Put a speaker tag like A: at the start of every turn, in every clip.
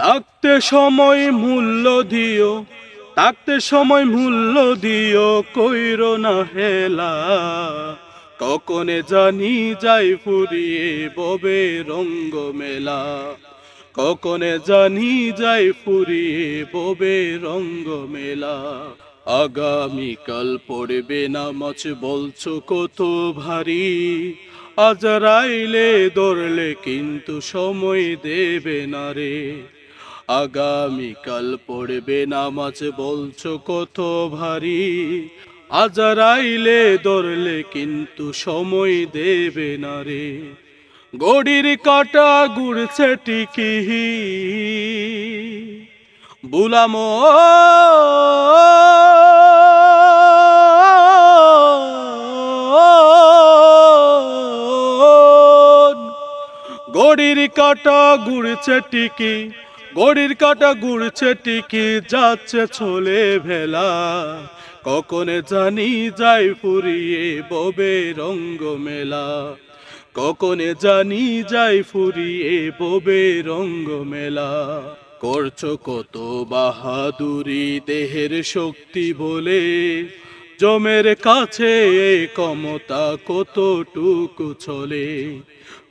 A: থাকতে সময় মূল্য দিও, থাকতে সময় মূল্য দিও, কইরো না হেলা। কখনে জানি যাই ফুরিয়ে ববে রঙ্গ মেলা, কখনে জানি যাই ফুরিয়ে ববে রঙ্গ মেলা। আগামীকাল পড়বে নামাজ বলছো কত ভারী, আজরাইলে ধরলে কিন্তু সময় দেবে না রে। আগামীকাল পড়বে নামাজ বলছো কত ভারী, আজরাইলে ধরলে কিন্তু সময় দেবে না রে। ঘড়ির কাঁটা ঘুরছে টিকি বুলামো, ঘড়ির কাঁটা ঘুরছে টিকি, ঘড়ির কাঁটা ঘুরছে টিকি, যাচ্ছে চলে ভেলা। কখনে জানি যাই ফুরিয়ে ববে রঙ্গ মেলা, কখনে জানি যাই ফুরিয়ে ববে রঙ্গ মেলা। করছো কত বাহাদুরি দেহের শক্তি বলে, জমের কাছে ক্ষমতা কতটুকু চলে।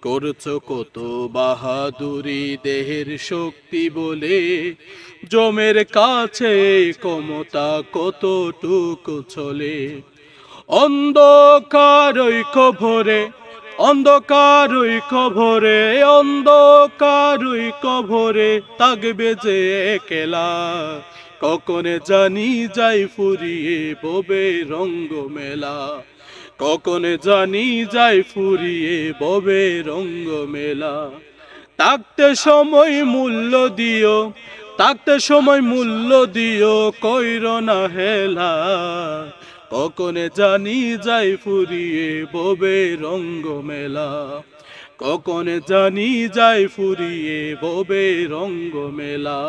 A: করছো কত বাহাদুরি দেহের শক্তি বলে, জমের কাছে ক্ষমতা কতটুকু চলে। অন্ধকারই কবরে, অন্ধকারই কবরে, অন্ধকারই কবরে থাকবে যে একলা। কখনে জানি যাই ফুরিয়ে ববে রঙ্গ মেলা, কখনে জানি যাই ফুরিয়ে ববে রঙ্গ মেলা। থাকতে সময় মূল্য দিও, থাকতে সময় মূল্য দিও, কইরো না হেলা। কখনে জানি যাই ফুরিয়ে ববে রঙ্গ মেলা, কখনে জানি যাই ফুরিয়ে ববে রঙ্গ মেলা।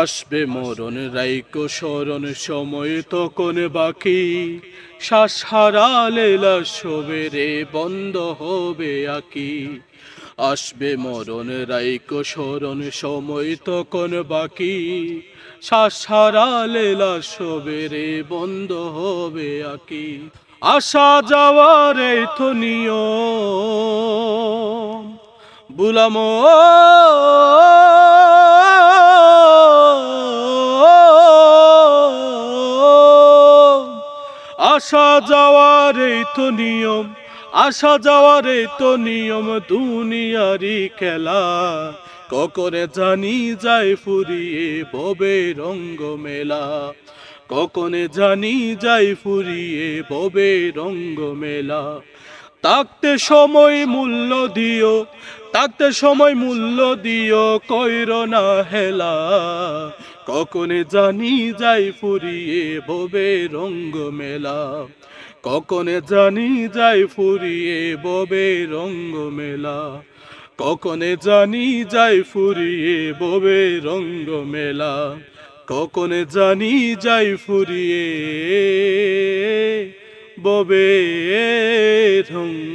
A: আসবে মরণ রাইকো স্মরণ সময় তখন বাকি, শ্বাস হারালে লাশ হবে রে বন্ধ হবে আকি। আসবে মরণ রাইকো স্মরণ সময় তখন বাকি, শ্বাস হারালে লাশ হবে রে বন্ধ হবে আকি। আসা যাওয়ার এই তো নিয়ম বুলামো, আসা যাওয়ার এই তো নিয়ম, আসা যাওয়ার এই তো নিয়ম দুনিয়ারি খেলা। কখনে জানি যাই ফুরিয়ে ববে রঙ্গ মেলা, কখনে জানি যাই ফুরিয়ে ববে রঙ্গ মেলা। থাকতে সময় মূল্য দিও, থাকতে সময় মূল্য দিও, কইরো না হেলা। কখনে জানি যাই ফুরিয়ে ববে রঙ্গ মেলা, কখনে জানি যাই ফুরিয়ে ববে রঙ্গ মেলা, কখনে জানি যাই ফুরিয়ে ববে রঙ্গ মেলা, কখনে জানি যাই ফুরিয়ে ববে রঙ্গ